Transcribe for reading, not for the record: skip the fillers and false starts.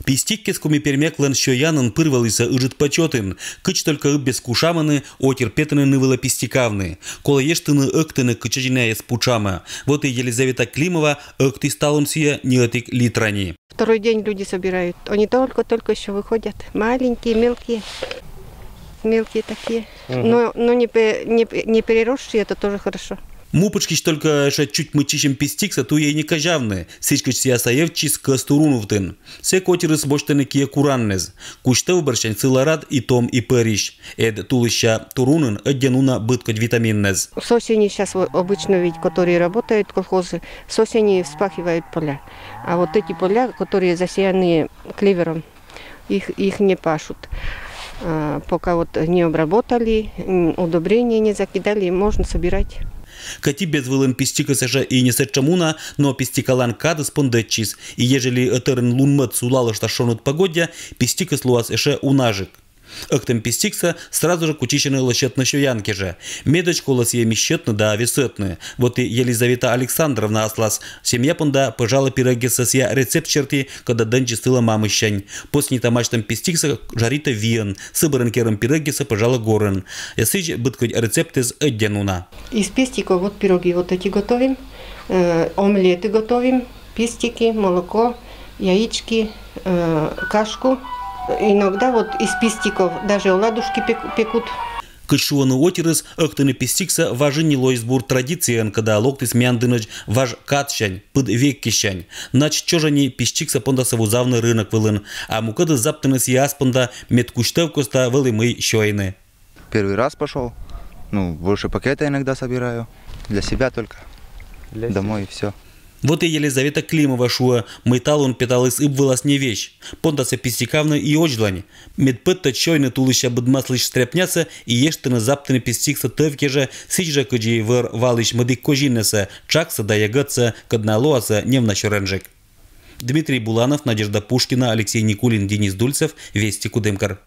Пистиккес коми пермяклан шоянын пырвалыса ыжит почетын, кыч только без кушаманы, отер петаны нывыла пистикавны. Кола ештыны ыктыны кычажиняя с пучама. Вот и Елизавета Климова ыкты сталом сия неотик литрани. Второй день люди собирают. Они только еще выходят. Маленькие, мелкие такие. Но не переросшие, это тоже хорошо. Мупочкич только чуть мычищем пистикса, то ей не кажавны. Сечкач сиясаевчис кастурунувтын. Се котерыс боштаны кие кураннез. Кучта выборщань циларад и том и перищ. Эд тулыща турунын эдденуна быткать витаминнез. С осени сейчас обычно ведь, которые работают колхозы, с осени вспахивают поля. А вот эти поля, которые засеяны клевером, их не пашут. Пока вот не обработали, удобрения не закидали, можно собирать. Кати безвылын пистикаса же и не сечамуна, но пистикалан кадыс пондетчис, и ежели этерн лунмат сулала шташонут погодя, пистикас луас эше унажик. Ыктым пистикса сразу же кучищены лощетны шоянки же. Медоч колос еми щетны да весетны. Вот и Елизавета Александровна аслас. Семья понда пожала пирогеса сия рецепт черти, когда дэнчи стыла мамыщань. После тамачтам пистикса жарита виен. Сыбырын керым пирогеса пожала горын. Ясыч быткать рецепт из эдденуна. Из пистиков вот пироги вот эти готовим. Омлеты готовим. Пистики, молоко, яички, кашку. Иногда вот из пистиков даже оладушки пекут. Кышуаны отерыс ыктыны пистикса важы нилойсбур традициен, когда локтыс мяндыныч важ катщань, пыд веккищань. Нач чожани пистикса понда савузавны рынок вылын, а мукады заптыныс яспонда медкуштевкоста вылымы щойны. Первый раз пошел, больше пакета иногда собираю, для себя только, домой и все. Вот и Елизавета Климова шуа, майталун петалыс ибвылас не вещь. Пондаса пистикавна и очлань. Медпытта чойны тулыща быдмаслыш стряпняса и ештыны заптыны пистикса тывке же, сичжа кыджи выр валыш мыдык кожиннеса, чакса да ягатса, кадналоаса невна шоренжек. Дмитрий Буланов, Надежда Пушкина, Алексей Никулин, Денис Дульцев, Вести Кудымкар.